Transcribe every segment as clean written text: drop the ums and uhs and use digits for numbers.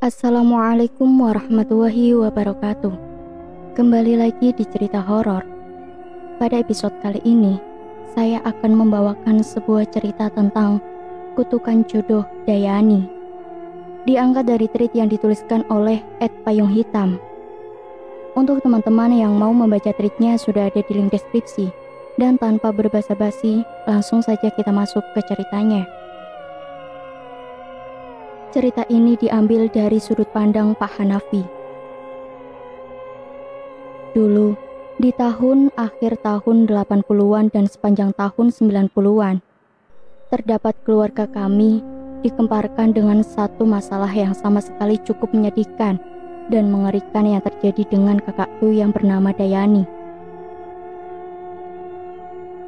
Assalamualaikum warahmatullahi wabarakatuh. Kembali lagi di cerita horor. Pada episode kali ini, saya akan membawakan sebuah cerita tentang kutukan jodoh Dayani. Diangkat dari tweet yang dituliskan oleh @payunghitam. Untuk teman-teman yang mau membaca tweetnya sudah ada di link deskripsi. Dan tanpa berbasa-basi, langsung saja kita masuk ke ceritanya. Cerita ini diambil dari sudut pandang Pak Hanafi. Dulu, di akhir tahun 80-an dan sepanjang tahun 90-an, terdapat keluarga kami dikemparkan dengan satu masalah yang sama sekali cukup menyedihkan dan mengerikan yang terjadi dengan kakakku yang bernama Dayani.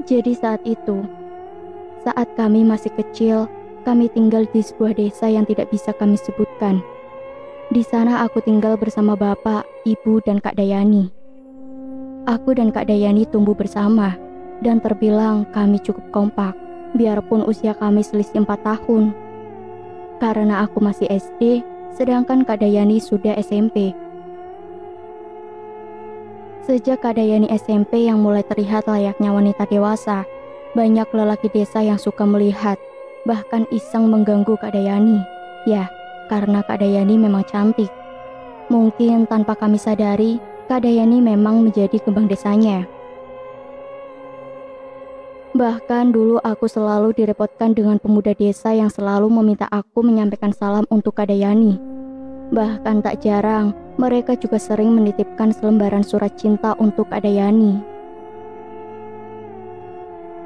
Jadi saat itu, saat kami masih kecil, kami tinggal di sebuah desa yang tidak bisa kami sebutkan. Di sana aku tinggal bersama bapak, ibu, dan Kak Dayani. Aku dan Kak Dayani tumbuh bersama, dan terbilang kami cukup kompak, biarpun usia kami selisih 4 tahun. Karena aku masih SD, sedangkan Kak Dayani sudah SMP. Sejak Kak Dayani SMP yang mulai terlihat layaknya wanita dewasa, banyak lelaki desa yang suka melihat, bahkan iseng mengganggu Kak Dayani. Ya, karena Kak Dayani memang cantik. Mungkin tanpa kami sadari, Kak Dayani memang menjadi kembang desanya. Bahkan dulu aku selalu direpotkan dengan pemuda desa yang selalu meminta aku menyampaikan salam untuk Kak Dayani. Bahkan tak jarang, mereka juga sering menitipkan selembaran surat cinta untuk Kak Dayani.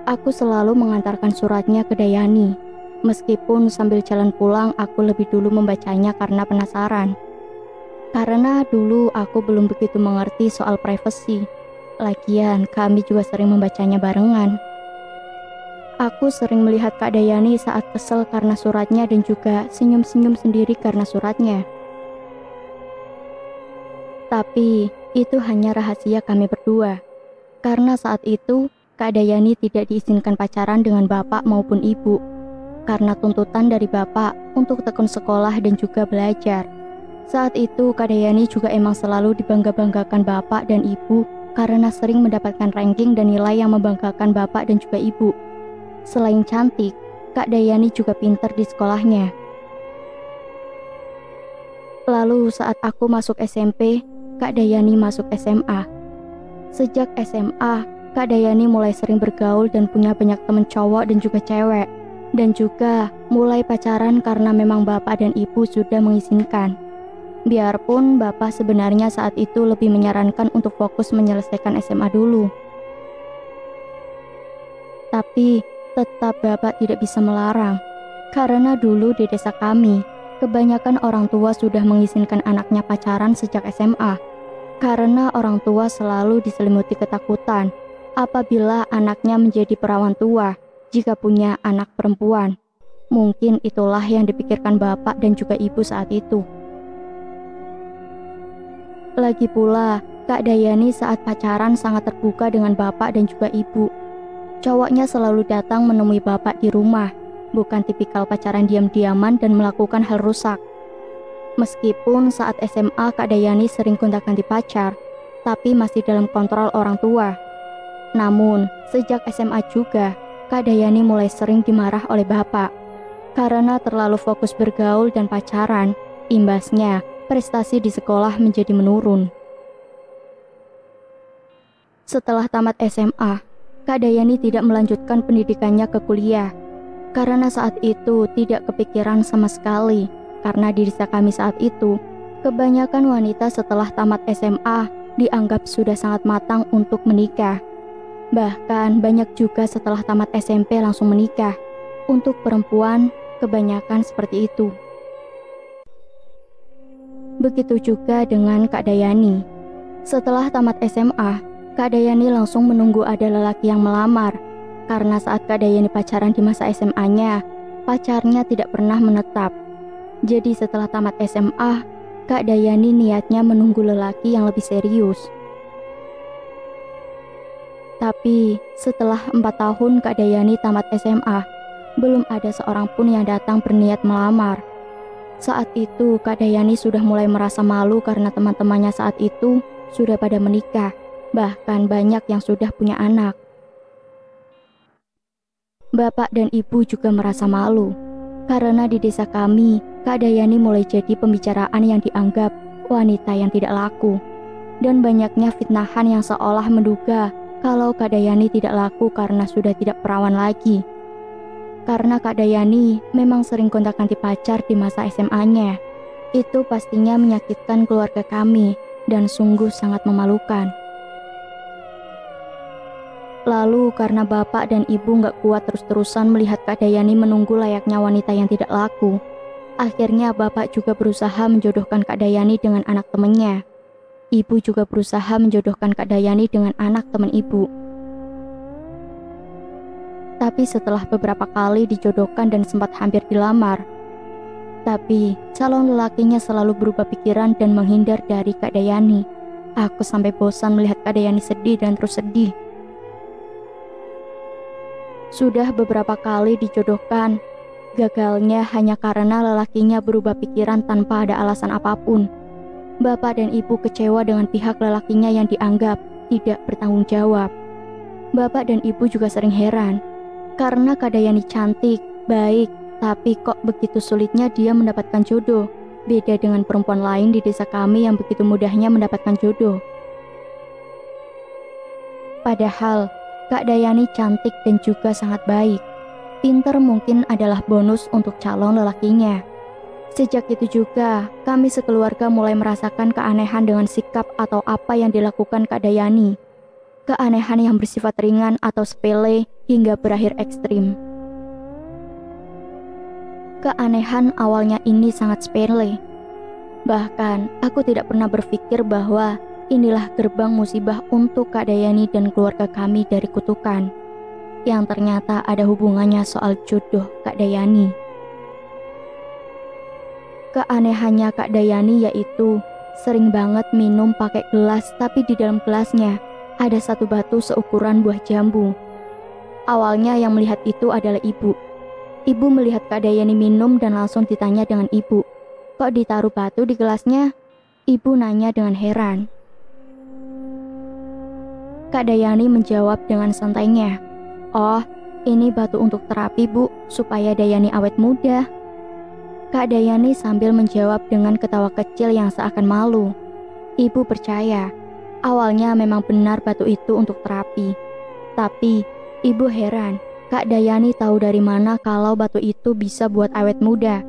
Aku selalu mengantarkan suratnya ke Dayani. Meskipun sambil jalan pulang aku lebih dulu membacanya karena penasaran. Karena dulu aku belum begitu mengerti soal privasi. Lagian kami juga sering membacanya barengan. Aku sering melihat Kak Dayani saat kesel karena suratnya dan juga senyum-senyum sendiri karena suratnya. Tapi itu hanya rahasia kami berdua. Karena saat itu Kak Dayani tidak diizinkan pacaran dengan bapak maupun ibu. Karena tuntutan dari bapak untuk tekun sekolah dan juga belajar. Saat itu Kak Dayani juga emang selalu dibangga-banggakan bapak dan ibu karena sering mendapatkan ranking dan nilai yang membanggakan bapak dan juga ibu. Selain cantik, Kak Dayani juga pintar di sekolahnya. Lalu saat aku masuk SMP, Kak Dayani masuk SMA. Sejak SMA, Kak Dayani mulai sering bergaul dan punya banyak temen cowok dan juga cewek. Dan juga mulai pacaran karena memang bapak dan ibu sudah mengizinkan. Biarpun bapak sebenarnya saat itu lebih menyarankan untuk fokus menyelesaikan SMA dulu. Tapi tetap bapak tidak bisa melarang. Karena dulu di desa kami, kebanyakan orang tua sudah mengizinkan anaknya pacaran sejak SMA. Karena orang tua selalu diselimuti ketakutan apabila anaknya menjadi perawan tua jika punya anak perempuan. Mungkin itulah yang dipikirkan bapak dan juga ibu saat itu. Lagi pula, Kak Dayani saat pacaran sangat terbuka dengan bapak dan juga ibu. Cowoknya selalu datang menemui bapak di rumah, bukan tipikal pacaran diam-diaman dan melakukan hal rusak. Meskipun saat SMA Kak Dayani sering gonta-ganti pacar, tapi masih dalam kontrol orang tua. Namun, sejak SMA juga, Kak Dayani mulai sering dimarah oleh bapak. Karena terlalu fokus bergaul dan pacaran, imbasnya prestasi di sekolah menjadi menurun. Setelah tamat SMA, Kak Dayani tidak melanjutkan pendidikannya ke kuliah. Karena saat itu tidak kepikiran sama sekali. Karena di desa kami saat itu, kebanyakan wanita setelah tamat SMA dianggap sudah sangat matang untuk menikah. Bahkan banyak juga setelah tamat SMP langsung menikah. Untuk perempuan, kebanyakan seperti itu. Begitu juga dengan Kak Dayani. Setelah tamat SMA, Kak Dayani langsung menunggu ada lelaki yang melamar. Karena saat Kak Dayani pacaran di masa SMA-nya, pacarnya tidak pernah menetap. Jadi setelah tamat SMA, Kak Dayani niatnya menunggu lelaki yang lebih serius. Tapi setelah 4 tahun Kak Dayani tamat SMA, belum ada seorang pun yang datang berniat melamar. Saat itu Kak Dayani sudah mulai merasa malu karena teman-temannya saat itu sudah pada menikah, bahkan banyak yang sudah punya anak. Bapak dan ibu juga merasa malu, karena di desa kami, Kak Dayani mulai jadi pembicaraan yang dianggap wanita yang tidak laku. Dan banyaknya fitnahan yang seolah menduga kalau Kak Dayani tidak laku karena sudah tidak perawan lagi. Karena Kak Dayani memang sering gonta-ganti pacar di masa SMA-nya. Itu pastinya menyakitkan keluarga kami dan sungguh sangat memalukan. Lalu karena bapak dan ibu gak kuat terus-terusan melihat Kak Dayani menunggu layaknya wanita yang tidak laku, akhirnya bapak juga berusaha menjodohkan Kak Dayani dengan anak temannya. Ibu juga berusaha menjodohkan Kak Dayani dengan anak teman ibu. Tapi setelah beberapa kali dijodohkan dan sempat hampir dilamar, tapi calon lelakinya selalu berubah pikiran dan menghindar dari Kak Dayani. Aku sampai bosan melihat Kak Dayani sedih dan terus sedih. Sudah beberapa kali dijodohkan, gagalnya hanya karena lelakinya berubah pikiran tanpa ada alasan apapun. Bapak dan ibu kecewa dengan pihak lelakinya yang dianggap tidak bertanggung jawab. Bapak dan ibu juga sering heran, karena Kak Dayani cantik, baik, tapi kok begitu sulitnya dia mendapatkan jodoh. Beda dengan perempuan lain di desa kami yang begitu mudahnya mendapatkan jodoh. Padahal Kak Dayani cantik dan juga sangat baik. Pinter mungkin adalah bonus untuk calon lelakinya. Sejak itu juga, kami sekeluarga mulai merasakan keanehan dengan sikap atau apa yang dilakukan Kak Dayani. Keanehan yang bersifat ringan atau sepele hingga berakhir ekstrim. Keanehan awalnya ini sangat sepele. Bahkan, aku tidak pernah berpikir bahwa inilah gerbang musibah untuk Kak Dayani dan keluarga kami dari kutukan, yang ternyata ada hubungannya soal jodoh Kak Dayani. Keanehannya Kak Dayani yaitu sering banget minum pakai gelas, tapi di dalam gelasnya ada satu batu seukuran buah jambu. Awalnya yang melihat itu adalah ibu. Ibu melihat Kak Dayani minum dan langsung ditanya dengan ibu, "Kok ditaruh batu di gelasnya?" Ibu nanya dengan heran. Kak Dayani menjawab dengan santainya, "Oh, ini batu untuk terapi bu, supaya Dayani awet muda." Kak Dayani sambil menjawab dengan ketawa kecil yang seakan malu. Ibu percaya, awalnya memang benar batu itu untuk terapi. Tapi, ibu heran, Kak Dayani tahu dari mana kalau batu itu bisa buat awet muda.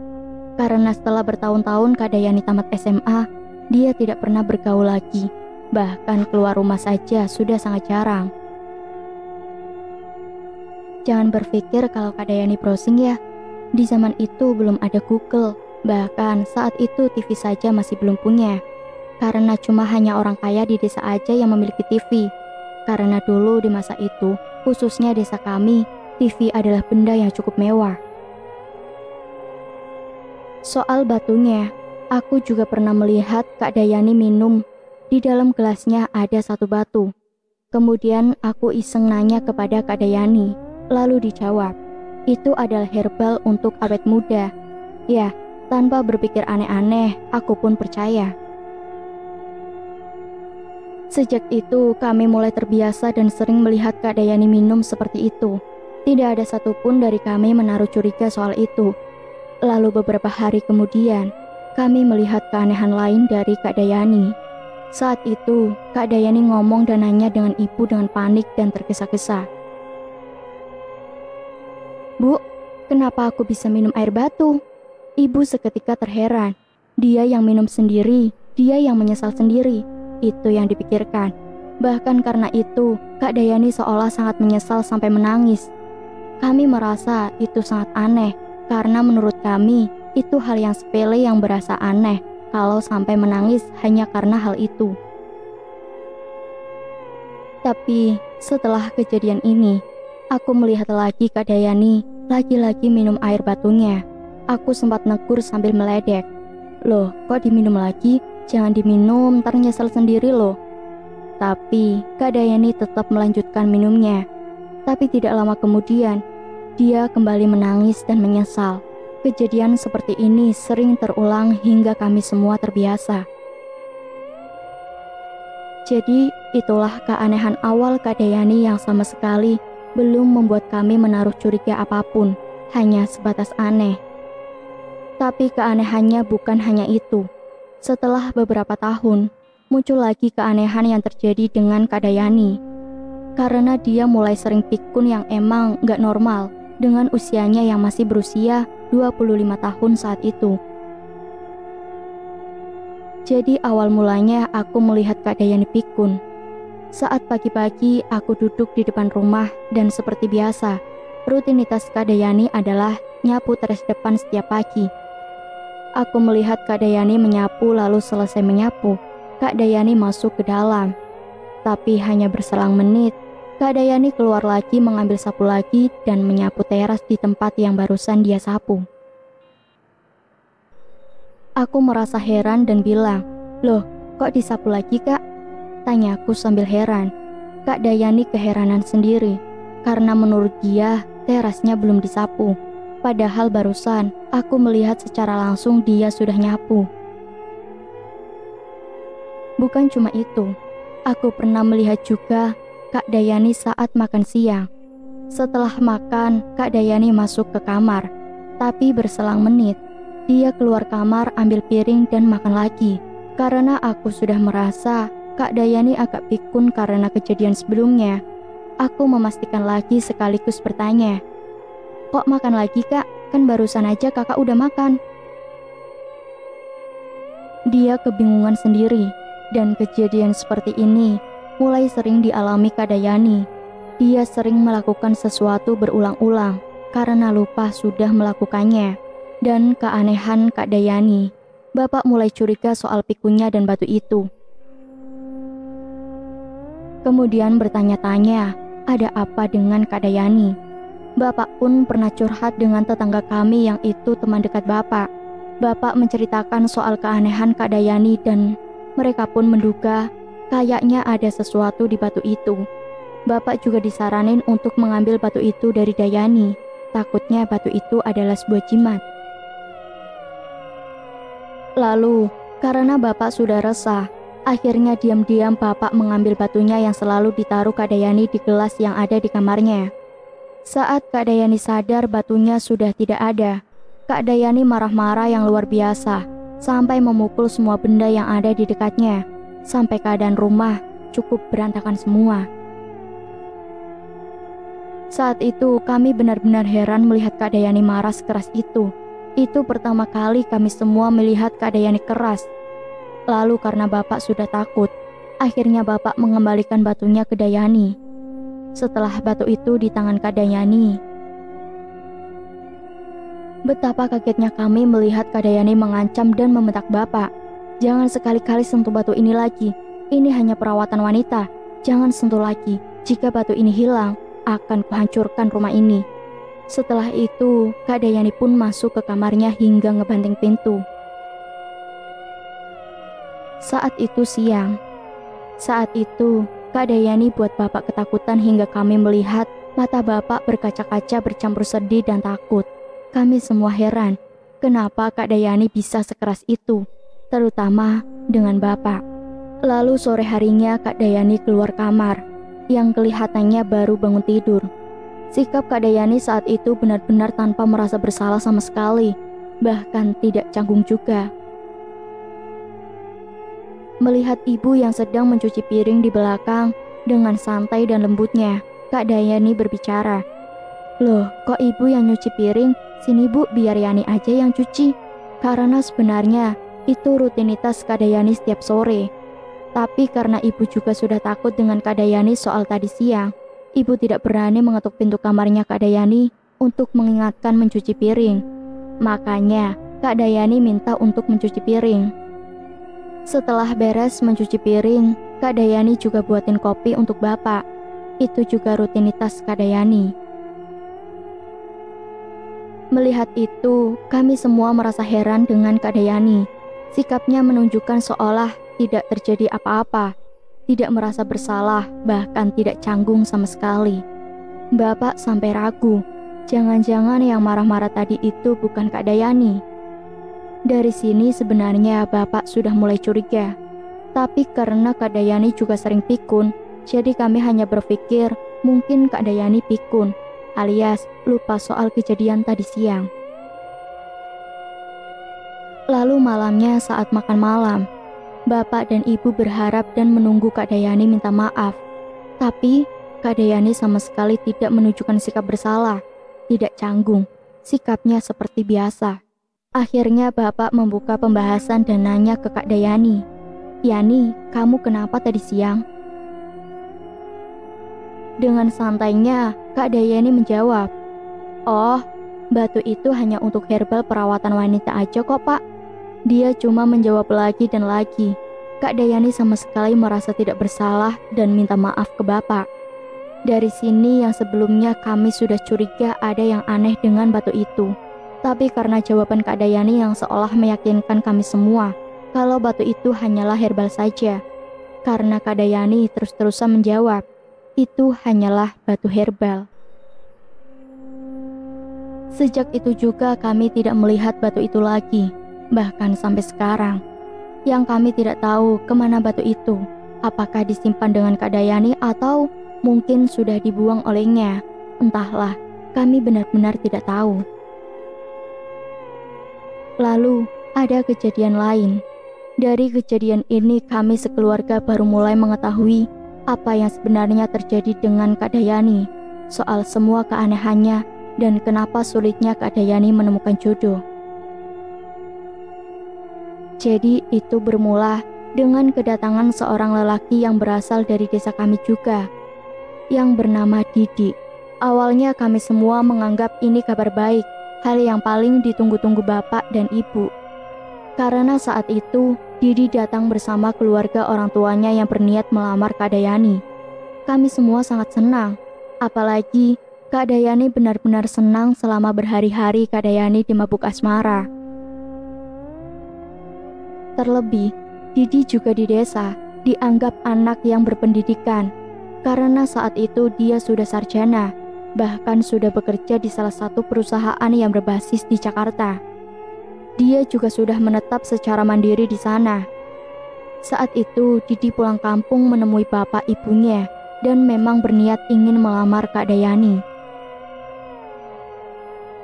Karena setelah bertahun-tahun Kak Dayani tamat SMA, dia tidak pernah bergaul lagi. Bahkan keluar rumah saja sudah sangat jarang. Jangan berpikir kalau Kak Dayani browsing ya. Di zaman itu belum ada Google. Bahkan saat itu TV saja masih belum punya. Karena cuma hanya orang kaya di desa aja yang memiliki TV. Karena dulu di masa itu, khususnya desa kami, TV adalah benda yang cukup mewah. Soal batunya, aku juga pernah melihat Kak Dayani minum. Di dalam gelasnya ada satu batu. Kemudian aku iseng nanya kepada Kak Dayani, lalu dijawab, itu adalah herbal untuk awet muda. Ya, tanpa berpikir aneh-aneh, aku pun percaya. Sejak itu, kami mulai terbiasa dan sering melihat Kak Dayani minum seperti itu. Tidak ada satupun dari kami menaruh curiga soal itu. Lalu beberapa hari kemudian, kami melihat keanehan lain dari Kak Dayani. Saat itu, Kak Dayani ngomong dan nanya dengan ibu dengan panik dan tergesa-gesa. "Bu, kenapa aku bisa minum air batu?" Ibu seketika terheran. Dia yang minum sendiri, dia yang menyesal sendiri. Itu yang dipikirkan. Bahkan karena itu, Kak Dayani seolah sangat menyesal sampai menangis. Kami merasa itu sangat aneh, karena menurut kami, itu hal yang sepele yang berasa aneh kalau sampai menangis hanya karena hal itu. Tapi setelah kejadian ini, aku melihat lagi Kak Dayani lagi-lagi minum air batunya. Aku sempat negur sambil meledek. "Loh, kok diminum lagi? Jangan diminum, ntar nyesel sendiri loh." Tapi Kak Dayani tetap melanjutkan minumnya. Tapi tidak lama kemudian, dia kembali menangis dan menyesal. Kejadian seperti ini sering terulang hingga kami semua terbiasa. Jadi itulah keanehan awal Kak Dayani yang sama sekali belum membuat kami menaruh curiga apapun, hanya sebatas aneh. Tapi keanehannya bukan hanya itu. Setelah beberapa tahun, muncul lagi keanehan yang terjadi dengan Kak Dayani. Karena dia mulai sering pikun yang emang gak normal dengan usianya yang masih berusia 25 tahun saat itu. Jadi awal mulanya aku melihat Kak Dayani pikun. Saat pagi-pagi aku duduk di depan rumah dan seperti biasa, rutinitas Kak Dayani adalah nyapu teras depan setiap pagi. Aku melihat Kak Dayani menyapu, lalu selesai menyapu, Kak Dayani masuk ke dalam. Tapi hanya berselang menit, Kak Dayani keluar lagi mengambil sapu lagi dan menyapu teras di tempat yang barusan dia sapu. Aku merasa heran dan bilang, "Loh, kok disapu lagi, Kak?" Tanyaku sambil heran. Kak Dayani keheranan sendiri, karena menurut dia terasnya belum disapu. Padahal barusan aku melihat secara langsung dia sudah nyapu. Bukan cuma itu, aku pernah melihat juga Kak Dayani saat makan siang. Setelah makan, Kak Dayani masuk ke kamar. Tapi berselang menit, dia keluar kamar ambil piring dan makan lagi. Karena aku sudah merasa Kak Dayani agak pikun karena kejadian sebelumnya, aku memastikan lagi sekaligus bertanya, "Kok makan lagi, Kak? Kan barusan aja kakak udah makan." Dia kebingungan sendiri, dan kejadian seperti ini mulai sering dialami Kak Dayani. Dia sering melakukan sesuatu berulang-ulang karena lupa sudah melakukannya. Dan keanehan Kak Dayani, Bapak mulai curiga soal pikunnya dan batu itu. Kemudian bertanya-tanya, ada apa dengan Kak Dayani? Bapak pun pernah curhat dengan tetangga kami yang itu teman dekat Bapak. Bapak menceritakan soal keanehan Kak Dayani dan mereka pun menduga kayaknya ada sesuatu di batu itu. Bapak juga disaranin untuk mengambil batu itu dari Dayani. Takutnya batu itu adalah sebuah jimat. Lalu, karena Bapak sudah resah, akhirnya diam-diam Bapak mengambil batunya yang selalu ditaruh Kak Dayani di gelas yang ada di kamarnya. Saat Kak Dayani sadar batunya sudah tidak ada, Kak Dayani marah-marah yang luar biasa, sampai memukul semua benda yang ada di dekatnya, sampai keadaan rumah cukup berantakan semua. Saat itu kami benar-benar heran melihat Kak Dayani marah sekeras itu. Itu pertama kali kami semua melihat Kak Dayani keras. Lalu karena Bapak sudah takut, akhirnya Bapak mengembalikan batunya ke Dayani. Setelah batu itu di tangan Kak Dayani, betapa kagetnya kami melihat Kak Dayani mengancam dan membentak Bapak. "Jangan sekali-kali sentuh batu ini lagi. Ini hanya perawatan wanita. Jangan sentuh lagi. Jika batu ini hilang, akan kuhancurkan rumah ini." Setelah itu, Kak Dayani pun masuk ke kamarnya hingga ngebanting pintu. Saat itu siang. Saat itu, Kak Dayani buat Bapak ketakutan hingga kami melihat mata Bapak berkaca-kaca bercampur sedih dan takut. Kami semua heran, kenapa Kak Dayani bisa sekeras itu, terutama dengan Bapak. Lalu sore harinya Kak Dayani keluar kamar, yang kelihatannya baru bangun tidur. Sikap Kak Dayani saat itu benar-benar tanpa merasa bersalah sama sekali, bahkan tidak canggung juga. Melihat ibu yang sedang mencuci piring di belakang, dengan santai dan lembutnya, Kak Dayani berbicara, "Loh, kok ibu yang nyuci piring? Sini bu, biar Yani aja yang cuci." Karena sebenarnya itu rutinitas Kak Dayani setiap sore. Tapi karena ibu juga sudah takut dengan Kak Dayani soal tadi siang, ibu tidak berani mengetuk pintu kamarnya Kak Dayani untuk mengingatkan mencuci piring. Makanya Kak Dayani minta untuk mencuci piring. Setelah beres mencuci piring, Kak Dayani juga buatin kopi untuk Bapak. Itu juga rutinitas Kak Dayani. Melihat itu, kami semua merasa heran dengan Kak Dayani. Sikapnya menunjukkan seolah tidak terjadi apa-apa, tidak merasa bersalah, bahkan tidak canggung sama sekali. Bapak sampai ragu, Jangan-jangan yang marah-marah tadi itu bukan Kak Dayani. Dari sini sebenarnya Bapak sudah mulai curiga. Tapi karena Kak Dayani juga sering pikun, jadi kami hanya berpikir mungkin Kak Dayani pikun, alias lupa soal kejadian tadi siang. Lalu malamnya saat makan malam, Bapak dan Ibu berharap dan menunggu Kak Dayani minta maaf. Tapi Kak Dayani sama sekali tidak menunjukkan sikap bersalah, tidak canggung, sikapnya seperti biasa. Akhirnya Bapak membuka pembahasan dan nanya ke Kak Dayani, "Yani, kamu kenapa tadi siang?" Dengan santainya, Kak Dayani menjawab, "Oh, batu itu hanya untuk herbal perawatan wanita aja kok, Pak." Dia cuma menjawab lagi dan lagi. Kak Dayani sama sekali merasa tidak bersalah dan minta maaf ke Bapak. Dari sini yang sebelumnya kami sudah curiga ada yang aneh dengan batu itu. Tapi karena jawaban Kak Dayani yang seolah meyakinkan kami semua kalau batu itu hanyalah herbal saja. Karena Kak Dayani terus-terusan menjawab, itu hanyalah batu herbal. Sejak itu juga kami tidak melihat batu itu lagi. Bahkan sampai sekarang, yang kami tidak tahu kemana batu itu, apakah disimpan dengan Kak Dayani atau mungkin sudah dibuang olehnya. Entahlah, kami benar-benar tidak tahu. Lalu, ada kejadian lain. Dari kejadian ini kami sekeluarga baru mulai mengetahui apa yang sebenarnya terjadi dengan Kak Dayani, soal semua keanehannya dan kenapa sulitnya Kak Dayani menemukan jodoh. Jadi itu bermula dengan kedatangan seorang lelaki yang berasal dari desa kami juga, yang bernama Didi. Awalnya kami semua menganggap ini kabar baik, hal yang paling ditunggu-tunggu Bapak dan Ibu. Karena saat itu, Didi datang bersama keluarga orang tuanya yang berniat melamar Kak Dayani. Kami semua sangat senang, apalagi Kak Dayani benar-benar senang selama berhari-hari Kak Dayani dimabuk asmara. Terlebih, Didi juga di desa dianggap anak yang berpendidikan, karena saat itu dia sudah sarjana, bahkan sudah bekerja di salah satu perusahaan yang berbasis di Jakarta. Dia juga sudah menetap secara mandiri di sana. Saat itu, Didi pulang kampung menemui bapak ibunya dan memang berniat ingin melamar Kak Dayani.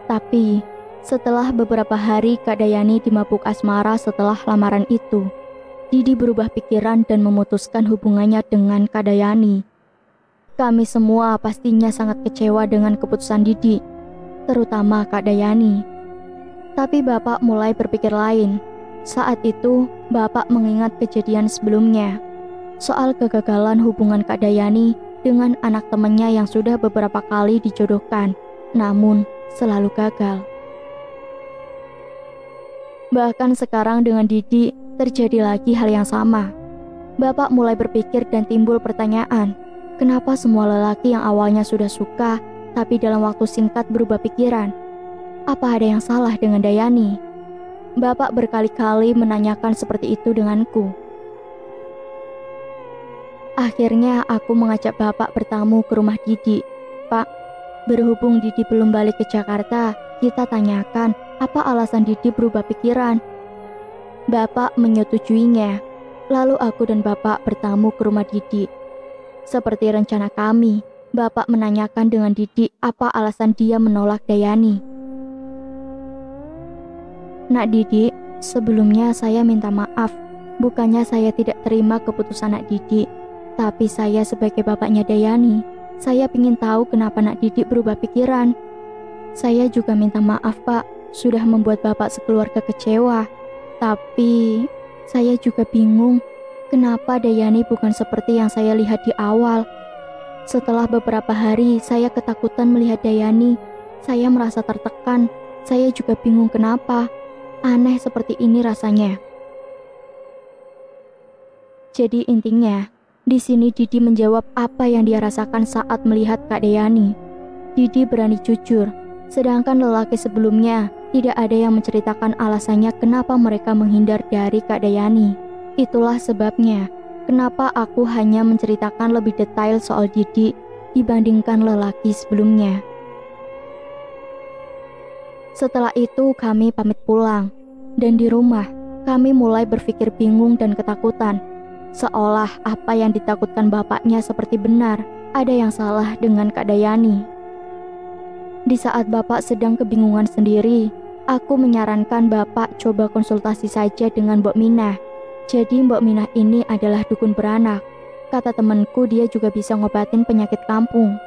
Tapi, setelah beberapa hari Kak Dayani dimabuk asmara setelah lamaran itu, Didi berubah pikiran dan memutuskan hubungannya dengan Kak Dayani. Kami semua pastinya sangat kecewa dengan keputusan Didi, terutama Kak Dayani. Tapi Bapak mulai berpikir lain. Saat itu, Bapak mengingat kejadian sebelumnya, soal kegagalan hubungan Kak Dayani dengan anak temannya yang sudah beberapa kali dijodohkan, namun selalu gagal. Bahkan sekarang dengan Didi terjadi lagi hal yang sama. Bapak mulai berpikir dan timbul pertanyaan, kenapa semua lelaki yang awalnya sudah suka, tapi dalam waktu singkat berubah pikiran? Apa ada yang salah dengan Dayani? Bapak berkali-kali menanyakan seperti itu denganku. Akhirnya aku mengajak Bapak bertamu ke rumah Didi. "Pak, berhubung Didi belum balik ke Jakarta, kita tanyakan apa alasan Didi berubah pikiran." Bapak menyetujuinya. Lalu aku dan Bapak bertamu ke rumah Didi. Seperti rencana kami, Bapak menanyakan dengan Didi apa alasan dia menolak Dayani. "Nak Didi, sebelumnya saya minta maaf. Bukannya saya tidak terima keputusan Nak Didi, tapi saya sebagai bapaknya Dayani, saya ingin tahu kenapa Nak Didi berubah pikiran. Saya juga minta maaf Pak, sudah membuat Bapak sekeluarga kecewa. Tapi saya juga bingung, kenapa Dayani bukan seperti yang saya lihat di awal. Setelah beberapa hari saya ketakutan melihat Dayani, saya merasa tertekan, saya juga bingung kenapa. Aneh seperti ini rasanya." Jadi intinya, di sini Didi menjawab apa yang dia rasakan saat melihat Kak Dayani. Didi berani jujur, sedangkan lelaki sebelumnya tidak ada yang menceritakan alasannya kenapa mereka menghindar dari Kak Dayani. Itulah sebabnya kenapa aku hanya menceritakan lebih detail soal Didi dibandingkan lelaki sebelumnya. Setelah itu kami pamit pulang. Dan di rumah, kami mulai berpikir bingung dan ketakutan. Seolah apa yang ditakutkan bapaknya seperti benar, ada yang salah dengan Kak Dayani. Di saat bapak sedang kebingungan sendiri, aku menyarankan bapak coba konsultasi saja dengan Mbok Minah. Jadi Mbok Minah ini adalah dukun beranak. Kata temanku dia juga bisa ngobatin penyakit kampung.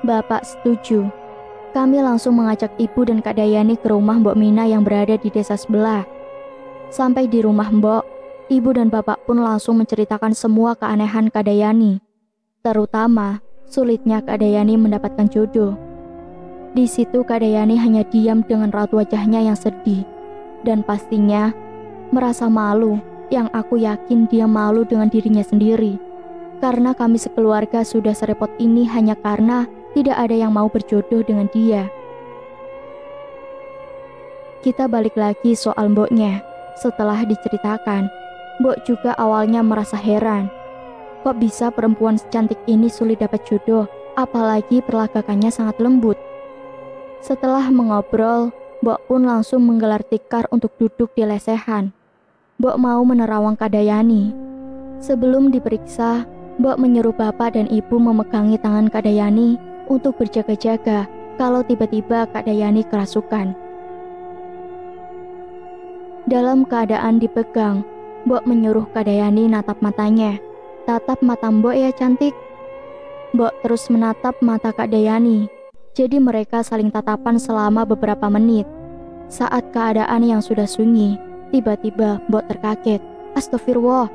Bapak setuju. Kami langsung mengajak ibu dan Kak Dayani ke rumah Mbok Minah yang berada di desa sebelah. Sampai di rumah Mbok, ibu dan bapak pun langsung menceritakan semua keanehan Kak Dayani. Terutama, sulitnya Kak Dayani mendapatkan jodoh. Di situ Kak Dayani hanya diam dengan raut wajahnya yang sedih. Dan pastinya, merasa malu, yang aku yakin dia malu dengan dirinya sendiri. Karena kami sekeluarga sudah serepot ini hanya karena tidak ada yang mau berjodoh dengan dia. Kita balik lagi soal Mboknya. Setelah diceritakan, Mbok juga awalnya merasa heran. Kok bisa perempuan secantik ini sulit dapat jodoh, apalagi perlagakannya sangat lembut. Setelah mengobrol, Mbok pun langsung menggelar tikar untuk duduk di lesehan. Mbok mau menerawang Kak Dayani. Sebelum diperiksa, Mbok menyuruh bapak dan ibu memegangi tangan Kak Dayani untuk berjaga-jaga kalau tiba-tiba Kak Dayani kerasukan. Dalam keadaan dipegang, Mbok menyuruh Kak Dayani natap matanya. Tatap mata Mbok ya cantik. Mbok terus menatap mata Kak Dayani. Jadi mereka saling tatapan selama beberapa menit. Saat keadaan yang sudah sunyi, tiba-tiba Mbok terkaget. Astagfirullah.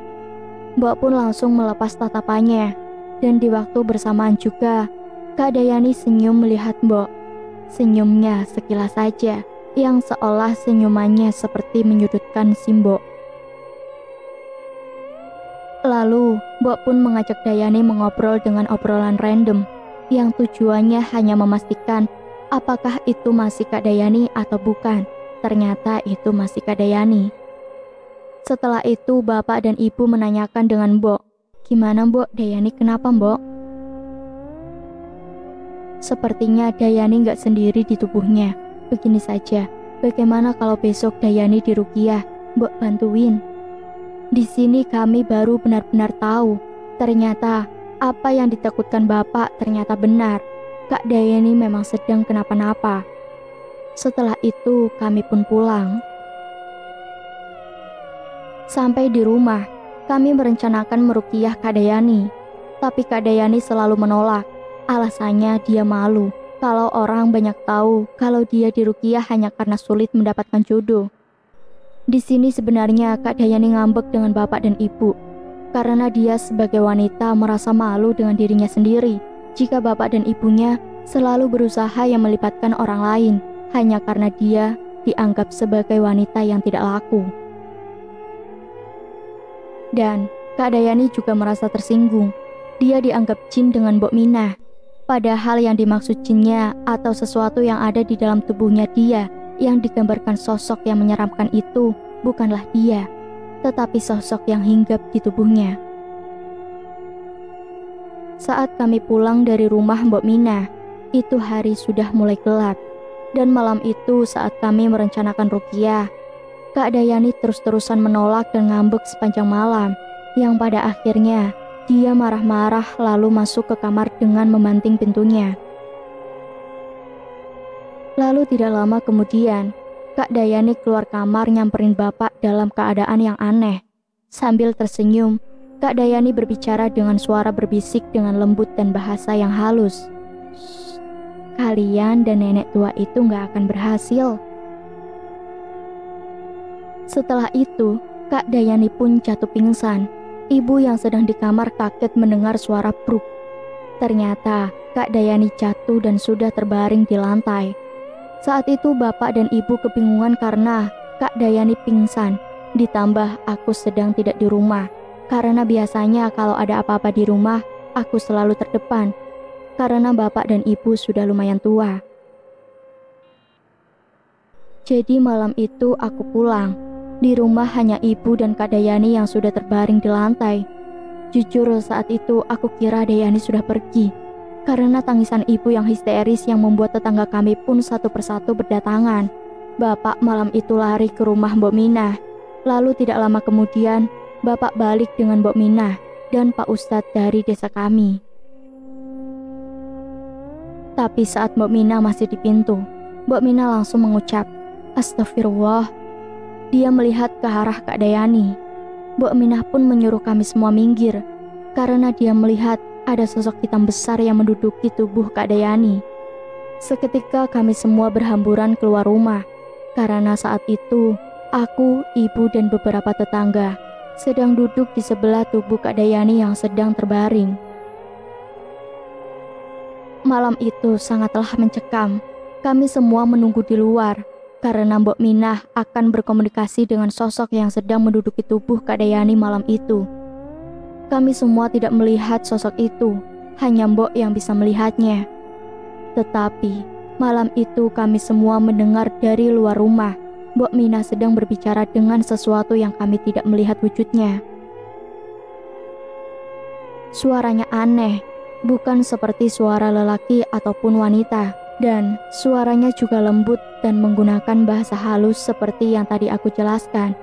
Mbok pun langsung melepas tatapannya. Dan di waktu bersamaan juga, Kak Dayani senyum melihat Mbok. Senyumnya sekilas saja, yang seolah senyumannya seperti menyudutkan si Mbok. Lalu, Mbok pun mengajak Dayani mengobrol dengan obrolan random, yang tujuannya hanya memastikan apakah itu masih Kak Dayani atau bukan. Ternyata itu masih Kak Dayani. Setelah itu, bapak dan ibu menanyakan dengan Mbok, "Gimana Mbok, Dayani kenapa Mbok?" Sepertinya Dayani gak sendiri di tubuhnya. Begini saja, bagaimana kalau besok Dayani diruqyah, Mbok bantuin. Di sini kami baru benar-benar tahu, ternyata apa yang ditakutkan bapak ternyata benar. Kak Dayani memang sedang kenapa-napa. Setelah itu kami pun pulang. Sampai di rumah, kami merencanakan meruqyah Kak Dayani. Tapi Kak Dayani selalu menolak. Alasannya dia malu kalau orang banyak tahu kalau dia diruqyah hanya karena sulit mendapatkan jodoh. Di sini sebenarnya Kak Dayani ngambek dengan bapak dan ibu. Karena dia sebagai wanita merasa malu dengan dirinya sendiri jika bapak dan ibunya selalu berusaha yang melibatkan orang lain hanya karena dia dianggap sebagai wanita yang tidak laku. Dan Kak Dayani juga merasa tersinggung. Dia dianggap jin dengan Mbok Minah. Padahal yang dimaksud jinnya atau sesuatu yang ada di dalam tubuhnya dia yang digambarkan sosok yang menyeramkan itu bukanlah dia, tetapi sosok yang hinggap di tubuhnya. Saat kami pulang dari rumah Mbok Minah, itu hari sudah mulai gelap. Dan malam itu saat kami merencanakan ruqyah, Kak Dayani terus-terusan menolak dan ngambek sepanjang malam, yang pada akhirnya dia marah-marah lalu masuk ke kamar dengan membanting pintunya. Lalu tidak lama kemudian, Kak Dayani keluar kamar nyamperin bapak dalam keadaan yang aneh. Sambil tersenyum, Kak Dayani berbicara dengan suara berbisik dengan lembut dan bahasa yang halus. Kalian dan nenek tua itu gak akan berhasil. Setelah itu, Kak Dayani pun jatuh pingsan. Ibu yang sedang di kamar kaget mendengar suara bruk. Ternyata Kak Dayani jatuh dan sudah terbaring di lantai. Saat itu bapak dan ibu kebingungan karena Kak Dayani pingsan. Ditambah aku sedang tidak di rumah. Karena biasanya kalau ada apa-apa di rumah, aku selalu terdepan. Karena bapak dan ibu sudah lumayan tua. Jadi malam itu aku pulang. Di rumah hanya ibu dan Kak Dayani yang sudah terbaring di lantai. Jujur saat itu aku kira Dayani sudah pergi. karena tangisan ibu yang histeris yang membuat tetangga kami pun satu persatu berdatangan. Bapak malam itu lari ke rumah Mbok Minah. Lalu tidak lama kemudian, Bapak balik dengan Mbok Minah dan Pak Ustadz dari desa kami. Tapi saat Mbok Minah masih di pintu, Mbok Minah langsung mengucap, "Astagfirullah." Dia melihat ke arah Kak Dayani. Mbok Minah pun menyuruh kami semua minggir, karena dia melihat ada sosok hitam besar yang menduduki tubuh Kak Dayani. Seketika kami semua berhamburan keluar rumah, karena saat itu aku, ibu, dan beberapa tetangga sedang duduk di sebelah tubuh Kak Dayani yang sedang terbaring. Malam itu sangatlah mencekam. Kami semua menunggu di luar, karena Mbok Minah akan berkomunikasi dengan sosok yang sedang menduduki tubuh Kak Dayani malam itu. Kami semua tidak melihat sosok itu, hanya Mbok yang bisa melihatnya. Tetapi malam itu kami semua mendengar dari luar rumah Mbok Minah sedang berbicara dengan sesuatu yang kami tidak melihat wujudnya. Suaranya aneh, bukan seperti suara lelaki ataupun wanita. Dan suaranya juga lembut dan menggunakan bahasa halus seperti yang tadi aku jelaskan.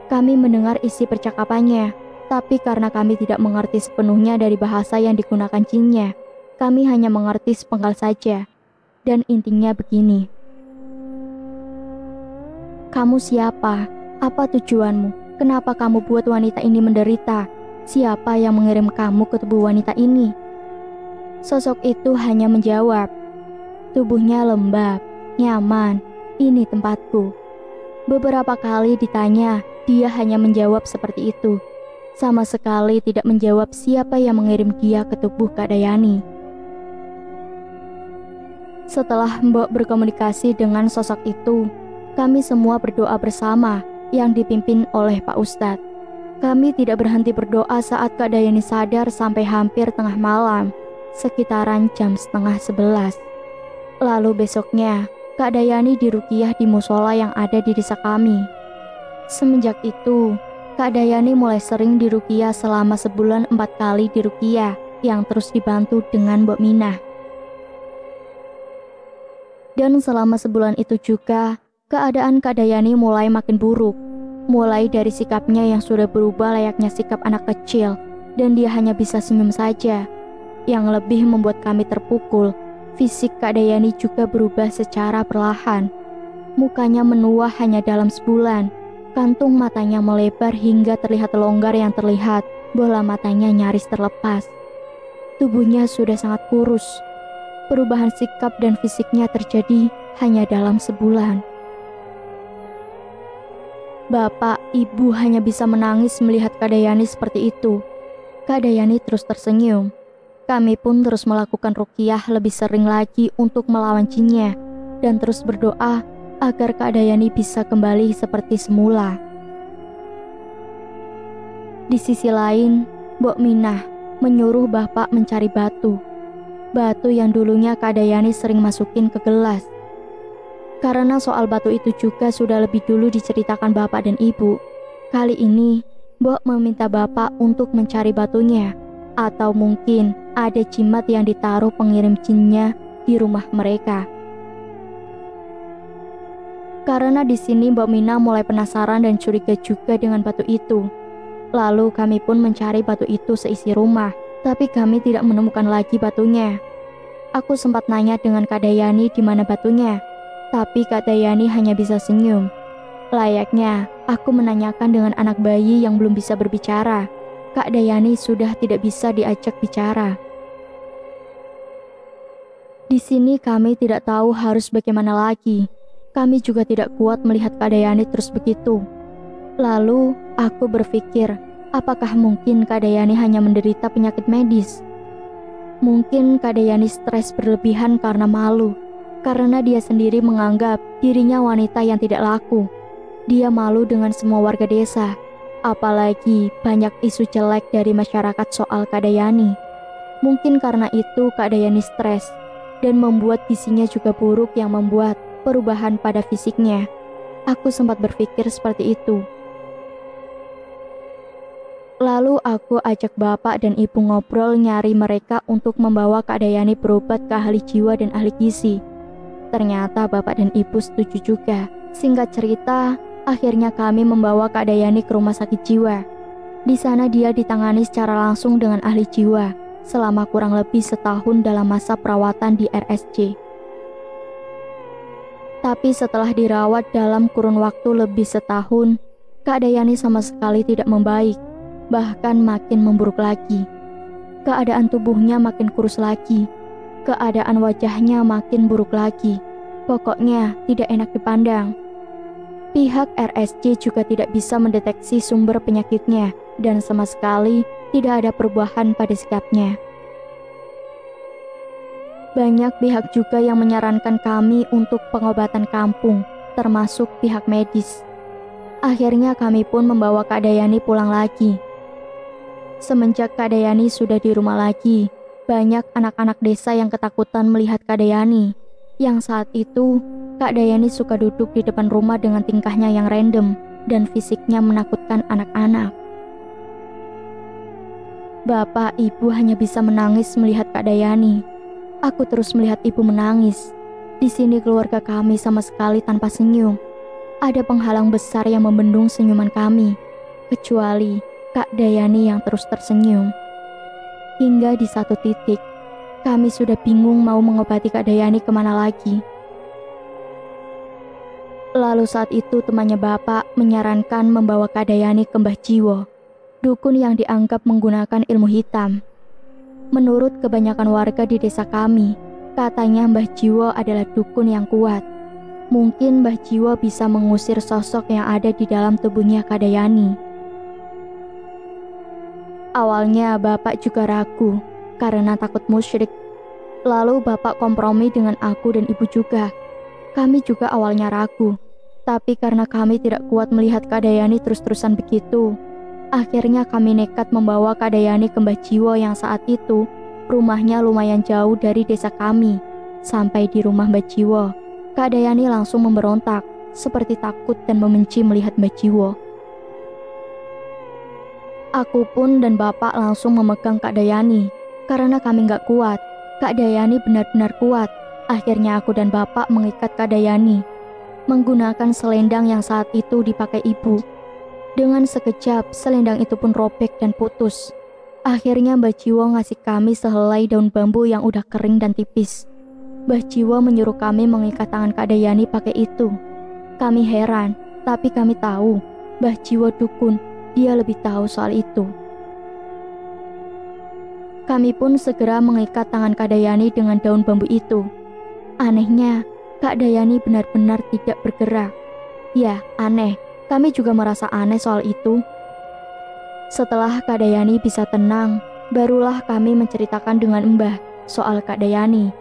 Kami mendengar isi percakapannya, tapi karena kami tidak mengerti sepenuhnya dari bahasa yang digunakan jinnya, kami hanya mengerti sepenggal saja. Dan intinya begini. "Kamu siapa? Apa tujuanmu? Kenapa kamu buat wanita ini menderita? Siapa yang mengirim kamu ke tubuh wanita ini?" Sosok itu hanya menjawab, "Tubuhnya lembab, nyaman, ini tempatku." Beberapa kali ditanya, dia hanya menjawab seperti itu. Sama sekali tidak menjawab siapa yang mengirim dia ke tubuh Kak Dayani. Setelah Mbok berkomunikasi dengan sosok itu, kami semua berdoa bersama yang dipimpin oleh Pak Ustadz. Kami tidak berhenti berdoa saat Kak Dayani sadar sampai hampir tengah malam, sekitaran jam 10:30. Lalu besoknya, Kak Dayani diruqyah di musola yang ada di desa kami. Semenjak itu, Kak Dayani mulai sering diruqyah selama sebulan 4 kali diruqyah yang terus dibantu dengan Mbok Minah. Dan selama sebulan itu juga, keadaan Kak Dayani mulai makin buruk. Mulai dari sikapnya yang sudah berubah layaknya sikap anak kecil, dan dia hanya bisa senyum saja. Yang lebih membuat kami terpukul, fisik Kak Dayani juga berubah secara perlahan. Mukanya menua hanya dalam sebulan. Kantung matanya melebar hingga terlihat longgar yang terlihat bola matanya nyaris terlepas. Tubuhnya sudah sangat kurus. Perubahan sikap dan fisiknya terjadi hanya dalam sebulan. Bapak, ibu hanya bisa menangis melihat Kak Dayani seperti itu. Kak Dayani terus tersenyum. Kami pun terus melakukan ruqyah lebih sering lagi untuk melawan jinnya dan terus berdoa agar Kak Dayani bisa kembali seperti semula. Di sisi lain, Mbok Minah menyuruh Bapak mencari batu. Batu yang dulunya Kak Dayani sering masukin ke gelas. Karena soal batu itu juga sudah lebih dulu diceritakan Bapak dan Ibu. Kali ini, Mbok meminta Bapak untuk mencari batunya. Atau mungkin ada jimat yang ditaruh pengirim jinnya di rumah mereka. Karena di sini Mbok Minah mulai penasaran dan curiga juga dengan batu itu. Lalu kami pun mencari batu itu seisi rumah, tapi kami tidak menemukan lagi batunya. Aku sempat nanya dengan Kak Dayani di mana batunya, tapi Kak Dayani hanya bisa senyum. Layaknya aku menanyakan dengan anak bayi yang belum bisa berbicara. Kak Dayani sudah tidak bisa diajak bicara. Di sini kami tidak tahu harus bagaimana lagi. Kami juga tidak kuat melihat Kak Dayani terus begitu. Lalu aku berpikir, apakah mungkin Kak Dayani hanya menderita penyakit medis? Mungkin Kak Dayani stres berlebihan karena malu, karena dia sendiri menganggap dirinya wanita yang tidak laku. Dia malu dengan semua warga desa. Apalagi banyak isu jelek dari masyarakat soal Kak Dayani. Mungkin karena itu Kak Dayani stres dan membuat gizinya juga buruk yang membuat perubahan pada fisiknya. Aku sempat berpikir seperti itu. Lalu aku ajak bapak dan ibu ngobrol nyari mereka untuk membawa Kak Dayani berobat ke ahli jiwa dan ahli gizi. Ternyata bapak dan ibu setuju juga. Singkat cerita, akhirnya kami membawa Kak Dayani ke rumah sakit jiwa. Di sana dia ditangani secara langsung dengan ahli jiwa selama kurang lebih setahun dalam masa perawatan di RSJ. Tapi setelah dirawat dalam kurun waktu lebih setahun, Kak Dayani sama sekali tidak membaik, bahkan makin memburuk lagi. Keadaan tubuhnya makin kurus lagi, keadaan wajahnya makin buruk lagi. Pokoknya tidak enak dipandang. Pihak RSJ juga tidak bisa mendeteksi sumber penyakitnya dan sama sekali tidak ada perubahan pada sikapnya. Banyak pihak juga yang menyarankan kami untuk pengobatan kampung, termasuk pihak medis. Akhirnya kami pun membawa Kak Dayani pulang lagi. Semenjak Kak Dayani sudah di rumah lagi, banyak anak-anak desa yang ketakutan melihat Kak Dayani. Yang saat itu, Kak Dayani suka duduk di depan rumah dengan tingkahnya yang random dan fisiknya menakutkan anak-anak. Bapak, ibu hanya bisa menangis melihat Kak Dayani. Aku terus melihat ibu menangis. Di sini keluarga kami sama sekali tanpa senyum. Ada penghalang besar yang membendung senyuman kami, kecuali Kak Dayani yang terus tersenyum. Hingga di satu titik, kami sudah bingung mau mengobati Kak Dayani kemana lagi. Lalu saat itu temannya bapak menyarankan membawa Kak Dayani ke Mbah Jiwo, dukun yang dianggap menggunakan ilmu hitam. Menurut kebanyakan warga di desa kami, katanya Mbah Jiwo adalah dukun yang kuat. Mungkin Mbah Jiwo bisa mengusir sosok yang ada di dalam tubuhnya Kak Dayani. Awalnya bapak juga ragu karena takut musyrik. Lalu bapak kompromi dengan aku dan ibu juga. Kami juga awalnya ragu, tapi karena kami tidak kuat melihat Kak Dayani terus-terusan begitu, akhirnya kami nekat membawa Kak Dayani ke Mbah Jiwo yang saat itu rumahnya lumayan jauh dari desa kami. Sampai di rumah Mbah Jiwo, Kak Dayani langsung memberontak, seperti takut dan membenci melihat Mbah Jiwo. Aku pun dan bapak langsung memegang Kak Dayani, karena kami gak kuat. Kak Dayani benar-benar kuat. Akhirnya aku dan bapak mengikat Kak Dayani, menggunakan selendang yang saat itu dipakai ibu. Dengan sekejap, selendang itu pun robek dan putus. Akhirnya Mbah Jiwo ngasih kami sehelai daun bambu yang udah kering dan tipis. Mbah Jiwo menyuruh kami mengikat tangan Kak Dayani pakai itu. Kami heran, tapi kami tahu Mbah Jiwo dukun, dia lebih tahu soal itu. Kami pun segera mengikat tangan Kak Dayani dengan daun bambu itu. Anehnya, Kak Dayani benar-benar tidak bergerak. Ya, aneh. Kami juga merasa aneh soal itu. Setelah Kak Dayani bisa tenang, barulah kami menceritakan dengan Mbah soal Kak Dayani.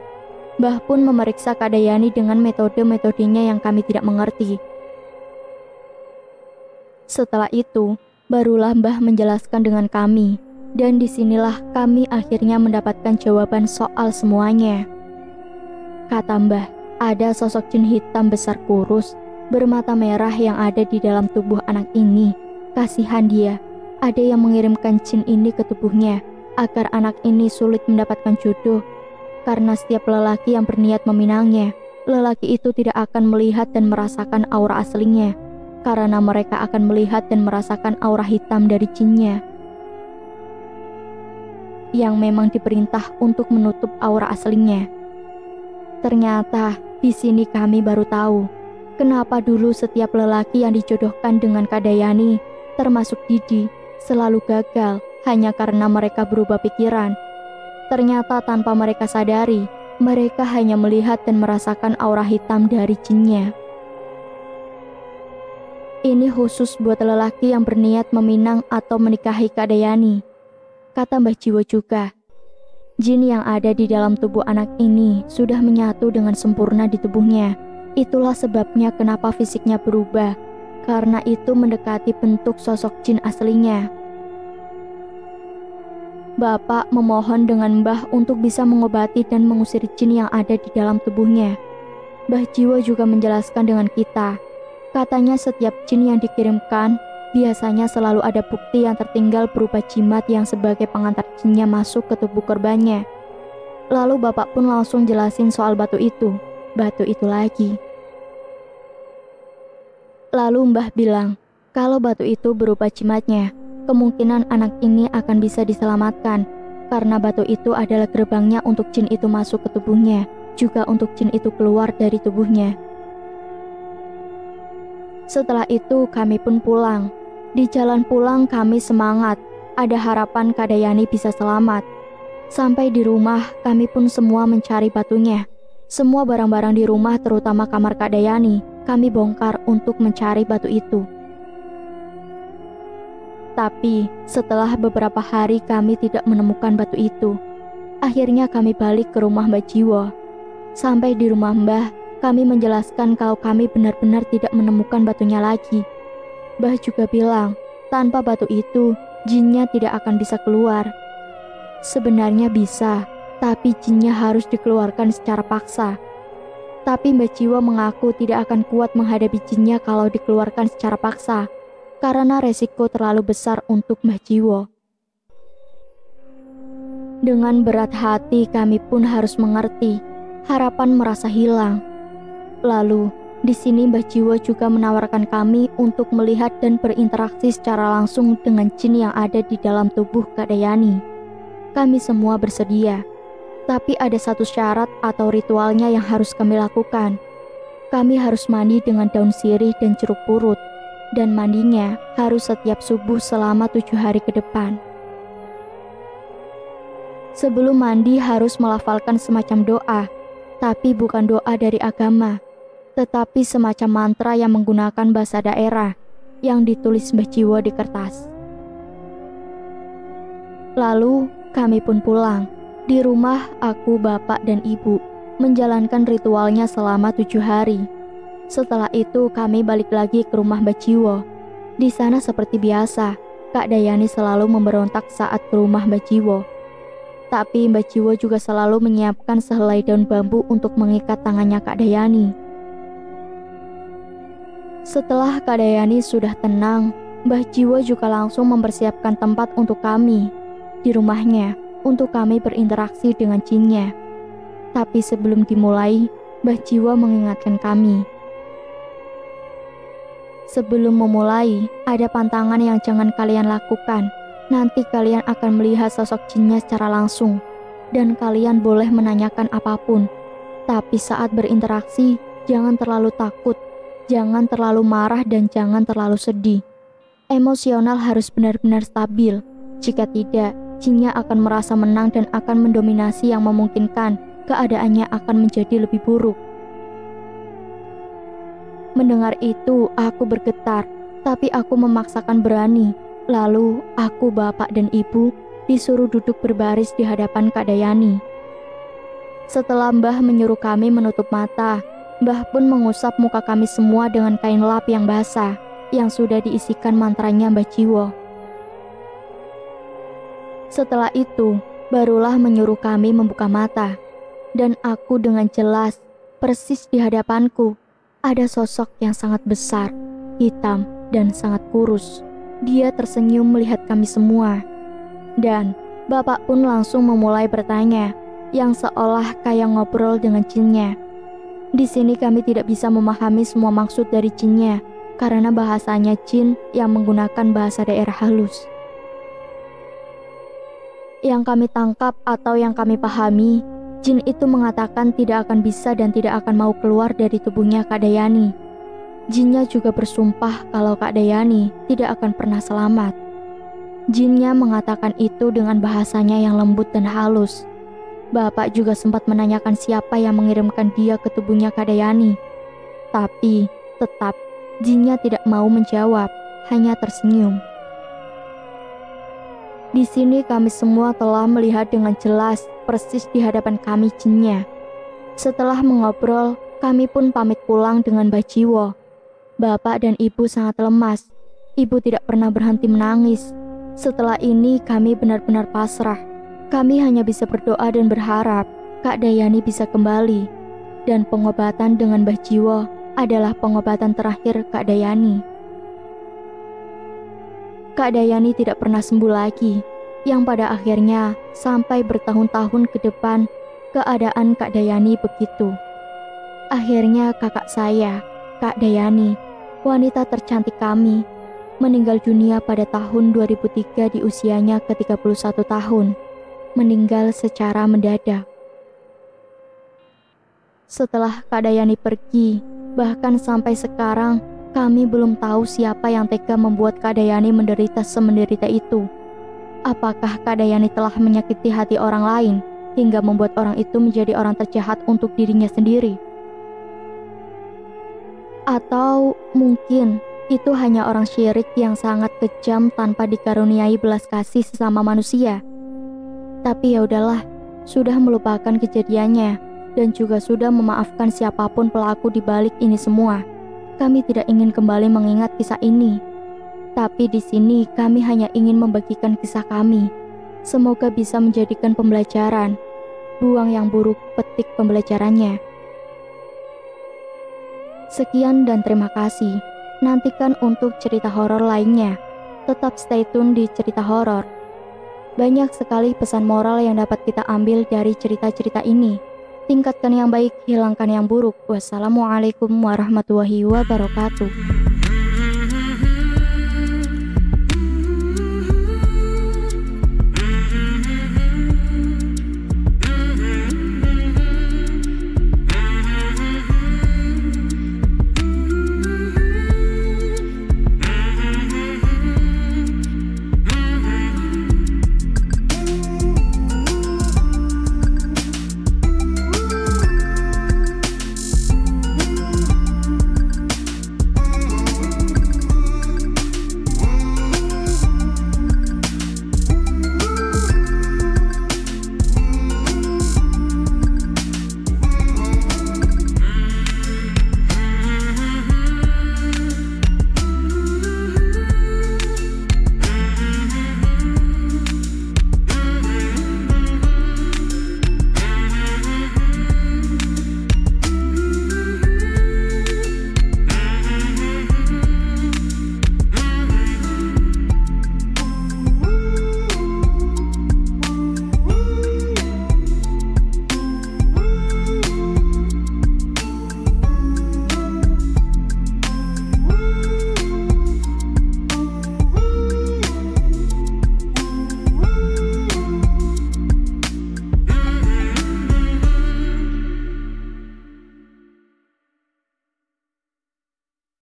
Mbah pun memeriksa Kak Dayani dengan metode-metodenya yang kami tidak mengerti. Setelah itu, barulah Mbah menjelaskan dengan kami, dan disinilah kami akhirnya mendapatkan jawaban soal semuanya. Kata Mbah, ada sosok jin hitam besar kurus, bermata merah yang ada di dalam tubuh anak ini. Kasihan dia, ada yang mengirimkan jin ini ke tubuhnya agar anak ini sulit mendapatkan jodoh. Karena setiap lelaki yang berniat meminangnya, lelaki itu tidak akan melihat dan merasakan aura aslinya, karena mereka akan melihat dan merasakan aura hitam dari jinnya, yang memang diperintah untuk menutup aura aslinya. Ternyata di sini kami baru tahu kenapa dulu setiap lelaki yang dijodohkan dengan Kak Dayani, termasuk Didi, selalu gagal hanya karena mereka berubah pikiran. Ternyata tanpa mereka sadari, mereka hanya melihat dan merasakan aura hitam dari jinnya. Ini khusus buat lelaki yang berniat meminang atau menikahi Kak Dayani. Kata Mbah Jiwo juga, jin yang ada di dalam tubuh anak ini sudah menyatu dengan sempurna di tubuhnya. Itulah sebabnya kenapa fisiknya berubah, karena itu mendekati bentuk sosok jin aslinya. Bapak memohon dengan Mbah untuk bisa mengobati dan mengusir jin yang ada di dalam tubuhnya. Mbah Jiwo juga menjelaskan dengan kita. Katanya setiap jin yang dikirimkan biasanya selalu ada bukti yang tertinggal berupa jimat yang sebagai pengantar jinnya masuk ke tubuh korbannya. Lalu bapak pun langsung jelasin soal batu itu lagi. Lalu Mbah bilang, kalau batu itu berupa jimatnya, kemungkinan anak ini akan bisa diselamatkan, karena batu itu adalah gerbangnya untuk jin itu masuk ke tubuhnya, juga untuk jin itu keluar dari tubuhnya. Setelah itu kami pun pulang. Di jalan pulang kami semangat, ada harapan Kak Dayani bisa selamat. Sampai di rumah kami pun semua mencari batunya. Semua barang-barang di rumah terutama kamar Kak Dayani, kami bongkar untuk mencari batu itu. Tapi setelah beberapa hari kami tidak menemukan batu itu. Akhirnya kami balik ke rumah Mbah Jiwo. Sampai di rumah Mbah, kami menjelaskan kalau kami benar-benar tidak menemukan batunya lagi. Mbah juga bilang, tanpa batu itu, jinnya tidak akan bisa keluar. Sebenarnya bisa, tapi jinnya harus dikeluarkan secara paksa. Tapi Mbah Jiwo mengaku tidak akan kuat menghadapi jinnya kalau dikeluarkan secara paksa, karena resiko terlalu besar untuk Mbah Jiwo. Dengan berat hati kami pun harus mengerti, harapan merasa hilang. Lalu, di sini Mbah Jiwo juga menawarkan kami untuk melihat dan berinteraksi secara langsung dengan jin yang ada di dalam tubuh Kak Dayani. Kami semua bersedia, tapi ada satu syarat atau ritualnya yang harus kami lakukan. Kami harus mandi dengan daun sirih dan jeruk purut, dan mandinya harus setiap subuh selama 7 hari ke depan. Sebelum mandi harus melafalkan semacam doa, tapi bukan doa dari agama, tetapi semacam mantra yang menggunakan bahasa daerah yang ditulis Mbah Jiwo di kertas. Lalu kami pun pulang. Di rumah aku, bapak, dan ibu menjalankan ritualnya selama 7 hari. Setelah itu kami balik lagi ke rumah Mbah Jiwo. Di sana seperti biasa, Kak Dayani selalu memberontak saat ke rumah Mbah Jiwo. Tapi Mbah Jiwo juga selalu menyiapkan sehelai daun bambu untuk mengikat tangannya Kak Dayani. Setelah Kak Dayani sudah tenang, Mbah Jiwo juga langsung mempersiapkan tempat untuk kami di rumahnya untuk kami berinteraksi dengan jinnya. Tapi sebelum dimulai, Mbah Jiwo mengingatkan kami. Sebelum memulai, ada pantangan yang jangan kalian lakukan. Nanti kalian akan melihat sosok jinnya secara langsung, dan kalian boleh menanyakan apapun. Tapi saat berinteraksi, jangan terlalu takut, jangan terlalu marah, dan jangan terlalu sedih. Emosional harus benar-benar stabil. Jika tidak, jinnya akan merasa menang dan akan mendominasi yang memungkinkan keadaannya akan menjadi lebih buruk. Mendengar itu, aku bergetar, tapi aku memaksakan berani. Lalu, aku, bapak, dan ibu disuruh duduk berbaris di hadapan Kak Dayani. Setelah Mbah menyuruh kami menutup mata, Mbah pun mengusap muka kami semua dengan kain lap yang basah, yang sudah diisikan mantranya Mbah Jiwo. Setelah itu, barulah menyuruh kami membuka mata. Dan aku dengan jelas, persis di hadapanku, ada sosok yang sangat besar, hitam, dan sangat kurus. Dia tersenyum melihat kami semua. Dan bapak pun langsung memulai bertanya, yang seolah kayak ngobrol dengan jinnya. Di sini kami tidak bisa memahami semua maksud dari jinnya, karena bahasanya jin yang menggunakan bahasa daerah halus. Yang kami tangkap atau yang kami pahami, jin itu mengatakan tidak akan bisa dan tidak akan mau keluar dari tubuhnya Kak Dayani. Jinnya juga bersumpah kalau Kak Dayani tidak akan pernah selamat. Jinnya mengatakan itu dengan bahasanya yang lembut dan halus. Bapak juga sempat menanyakan siapa yang mengirimkan dia ke tubuhnya Kak Dayani. Tapi tetap jinnya tidak mau menjawab, hanya tersenyum. Di sini kami semua telah melihat dengan jelas persis di hadapan kami jinnya. Setelah mengobrol, kami pun pamit pulang dengan Mbah Jiwo. Bapak dan ibu sangat lemas. Ibu tidak pernah berhenti menangis. Setelah ini kami benar-benar pasrah. Kami hanya bisa berdoa dan berharap Kak Dayani bisa kembali. Dan pengobatan dengan Mbah Jiwo adalah pengobatan terakhir Kak Dayani. Kak Dayani tidak pernah sembuh lagi, yang pada akhirnya sampai bertahun-tahun ke depan keadaan Kak Dayani begitu. Akhirnya kakak saya, Kak Dayani, wanita tercantik kami, meninggal dunia pada tahun 2003 di usianya ke-31 tahun, meninggal secara mendadak. Setelah Kak Dayani pergi, bahkan sampai sekarang kami belum tahu siapa yang tega membuat Kak Dayani menderita semenderita itu. Apakah Kak Dayani telah menyakiti hati orang lain hingga membuat orang itu menjadi orang terjahat untuk dirinya sendiri? Atau mungkin itu hanya orang syirik yang sangat kejam tanpa dikaruniai belas kasih sesama manusia. Tapi ya udahlah, sudah melupakan kejadiannya dan juga sudah memaafkan siapapun pelaku di balik ini semua. Kami tidak ingin kembali mengingat kisah ini. Tapi di sini kami hanya ingin membagikan kisah kami. Semoga bisa menjadikan pembelajaran. Buang yang buruk, petik pembelajarannya. Sekian dan terima kasih. Nantikan untuk cerita horor lainnya. Tetap stay tune di cerita horor. Banyak sekali pesan moral yang dapat kita ambil dari cerita-cerita ini. Tingkatkan yang baik, hilangkan yang buruk. Wassalamualaikum warahmatullahi wabarakatuh.